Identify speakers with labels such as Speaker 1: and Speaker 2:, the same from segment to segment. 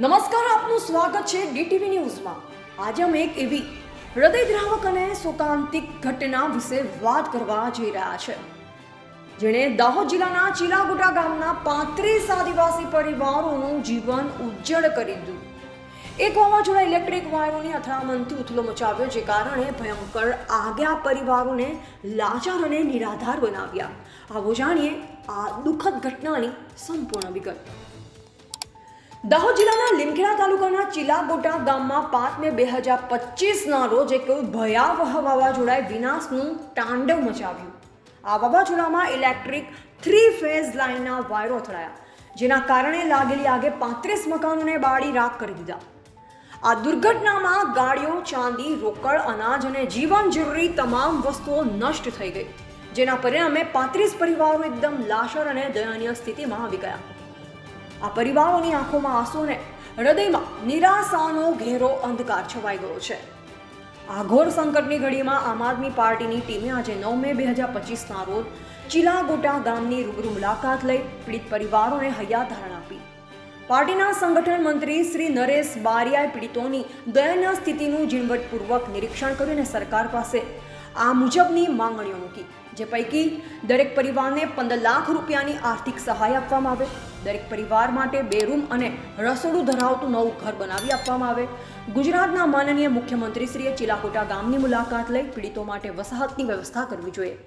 Speaker 1: નમસ્કાર, આપનું સ્વાગત છે ડીટીવી ન્યૂઝમાં। આજે અમે એક એવી હૃદયદ્રાવક અને શોકાંતિક ઘટના વિશે વાત કરવા જઈ રહ્યા છે, જેણે દાહોદ જિલ્લાના ચીલાગોટા ગામના 35 આદિવાસી પરિવારોનું જીવન ઉજ્જડ કરી દીધું। એક વાવાઝોડા ઇલેક્ટ્રિક વાયરોની અથડામણથી ઉથલો મચાવ્યો, જે કારણે ભયંકર આગે આ પરિવારોને લાચાર અને નિરાધાર બનાવ્યા। આવો જાણીએ આ દુઃખદ ઘટનાની સંપૂર્ણ વિગત। દાહોદ જિલ્લાના લીમખેડા તાલુકાના ચીલાગોટા ગામમાં 5 મે 2025ના રોજ એક ભયાવહ વાવાઝોડાએ વિનાશનું તાંડવ મચાવ્યું। આ વાવાઝોડામાં ઇલેક્ટ્રિક 3 ફેઝ લાઇનના વાયરો અથડાયા, જેના કારણે લાગેલી આગે 35 મકાનોને બાળી રાખ કરી દીધા। આ દુર્ઘટનામાં ગાડીઓ, ચાંદી, રોકડ, અનાજ અને જીવન જરૂરી તમામ વસ્તુઓ નષ્ટ થઈ ગઈ, જેના પરિણામે 35 પરિવારો એકદમ લાચાર અને દયનીય સ્થિતિમાં આવી ગયા। આ પરિવારોની આંખોમાં આંસુ અને હૃદયમાં નિરાશાનો ઘેરો અંધકાર છવાઈ ગયો છે। આ ઘોર સંકટની ઘડીમાં આમ આદમી પાર્ટીની ટીમે આજે 9 મે 2025ના રોજ ચીલાગોટા ગામની રૂબરૂ મુલાકાત લઈ પીડિત પરિવારોને હૈયાધારણ આપી। પાર્ટીના સંગઠન મંત્રી શ્રી નરેશ બારિયાએ પીડિતોની દયનીય સ્થિતિનું ઝીણવટપૂર્વક નિરીક્ષણ કર્યું અને સરકાર પાસે આ મુજબની માંગણીઓ મૂકી, જે પૈકી દરેક પરિવારને 15 લાખ રૂપિયાની આર્થિક સહાય આપવામાં આવે, દરેક પરિવાર માટે 2 રૂમ અને રસોડું ધરાવતું નવું ઘર બનાવી આપવામાં આવે। ગુજરાતના માનનીય મુખ્યમંત્રીશ્રીએ ચીલાગોટા ગામની મુલાકાત લઈ પીડિતો માટે વસાહતની વ્યવસ્થા કરવી જોઈએ।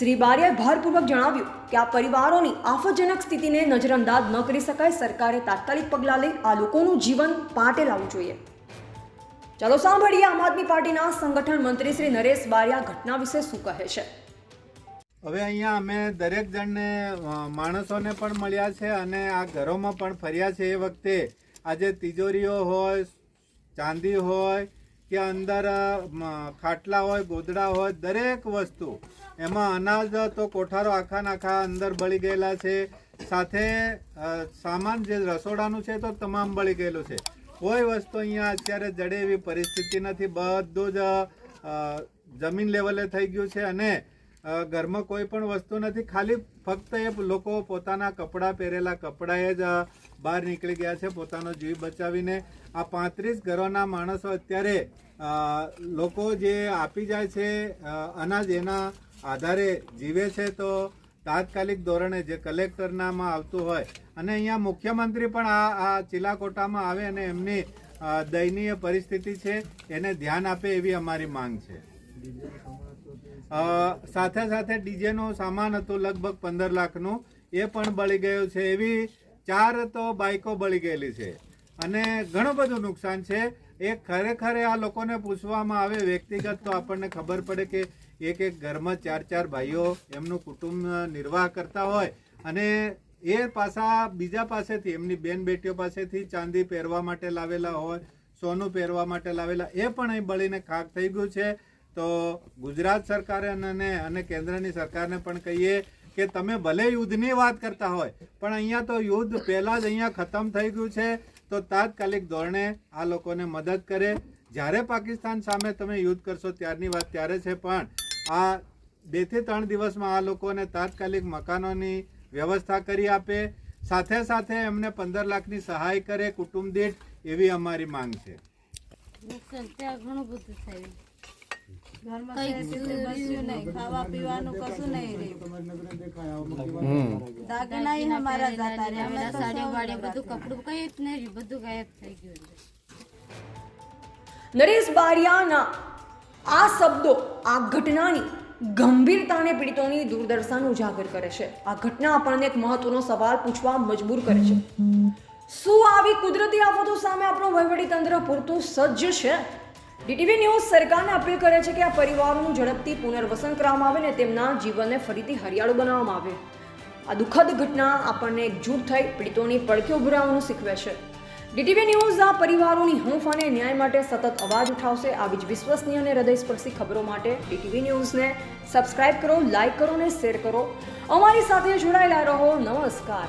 Speaker 1: શ્રી બારિયાએ ભારપૂર્વક જણાવ્યું કે આ પરિવારોની આફતજનક સ્થિતિને નજરઅંદાજ ન કરી શકાય। સરકારે તાત્કાલિક પગલાં લઈ આ લોકોનું જીવન પાટે લાવવું જોઈએ। ચાલો સાંભળીએ આમ આદમી પાર્ટીના સંગઠન મંત્રી શ્રી નરેશ બારિયા ઘટના વિશે શું કહે છે।
Speaker 2: હવે અહીંયા અમે દરેક જણને માણસોને પણ મળ્યા છે અને આ ઘરોમાં પણ ફર્યા છે। એ વખતે આજે તિજોરીઓ હોય, ચાંદી હોય કે અંદર ખાટલા હોય, ગોદડા હોય, દરેક વસ્તુ એમાં અનાજ તો કોઠારો આખા અંદર બળી ગયેલા છે। સાથે સામાન જે રસોડાનું છે તો તમામ બળી ગયેલું છે। કોઈ વસ્તુ અહીંયા અત્યારે જડે એવી પરિસ્થિતિ નથી। બધું જ જમીન લેવલે થઈ ગયું છે અને ઘરમાં કોઈ પણ વસ્તુ નથી। ખાલી ફક્ત એ લોકો પોતાના કપડાં, પહેરેલા કપડાએ જ બહાર નીકળી ગયા છે પોતાનો જીવ બચાવીને। આ 35 ઘરોના માણસો અત્યારે લોકો જે આપી જાય છે અનાજ, એના આધારે જીવે છે। તો તાત્કાલિક ધોરણે જે કલેક્ટરનામાં આવતું હોય અને અહીંયા મુખ્યમંત્રી પણ આ ચીલાકોટામાં આવે અને એમની દયનીય પરિસ્થિતિ છે એને ધ્યાન આપે એવી અમારી માંગ છે। સાથે સાથે ડીજેનો સામાન હતું લગભગ 15 લાખનું, એ પણ બળી ગયું છે। એવી 4 તો બાઇકો બળી ગયેલી છે અને ઘણું બધું નુકસાન છે। એ ખરેખર આ લોકોને પૂછવામાં આવે વ્યક્તિગત તો આપણને ખબર પડે કે એક ઘરમાં 4 ભાઈઓ એમનું કુટુંબ નિર્વાહ કરતા હોય અને એ પાછા બીજા પાસેથી, એમની બેન બેટીઓ પાસેથી ચાંદી પહેરવા માટે લાવેલા હોય, સોનું પહેરવા માટે લાવેલા, એ પણ અહીં બળીને ખાક થઈ ગયું છે। તો ગુજરાત સરકારે અને કેન્દ્રની સરકારને પણ કહીએ કે તમે ભલે યુદ્ધની વાત કરતા હોય પણ અહીંયા તો યુદ્ધ પહેલાં જ અહીંયા ખતમ થઈ ગયું છે। તો તાત્કાલિક ધોરણે આ લોકોને મદદ કરે। જ્યારે પાકિસ્તાન સામે તમે યુદ્ધ કરશો ત્યારની વાત ત્યારે છે, પણ આ 2 થી 3 દિવસમાં આ લોકોને તાત્કાલિક મકાનોની વ્યવસ્થા કરી આપે, સાથે સાથે એમને 15 લાખની સહાય કરે કુટુંબ દીઠ, એવી અમારી માંગ છે।
Speaker 3: ઘણું બધું થયું, ખાવા પીવાનું કશું નહીં રહ્યું, દાગના અમારા જતા રહ્યા, સાડી વાડી બધું કપડું કઈ જ નહીં, બધું ગાયબ થઈ ગયું।
Speaker 1: નરેશ બારિયાના આ શબ્દો આ ઘટનાની ગંભીરતાને પીડિતોની દુર્દશાને ઉજાગર કરે છે। આ ઘટના આપણને એક મહત્વનો સવાલ પૂછવા મજબૂર કરે છે, શું આવી કુદરતી આફતો સામે આપણું વહીવટીતંત્ર પૂરતું સજ્જ છે? ડીટીવી ન્યૂઝ સરકારને અપીલ કરે છે કે આ પરિવારોનું ઝડપથી પુનર્વસન કરવામાં આવે અને તેમના જીવનને ફરીથી હરિયાળું બનાવવામાં આવે। આ દુઃખદ ઘટના આપણને એકજૂટ થઈ પીડિતોની પડખે ઊભું રહેવાનું શીખવે છે। ડીટીવી ન્યૂઝ આ પરિવારોની હૂંફ અને ન્યાય માટે સતત અવાજ ઉઠાવશે। આવી જ વિશ્વસનીય અને હૃદયસ્પર્શી ખબરો માટે ડીટીવી ન્યૂઝને સબસ્ક્રાઇબ કરો, લાઇક કરો અને શેર કરો। અમારી સાથે જોડાયેલા રહો। નમસ્કાર।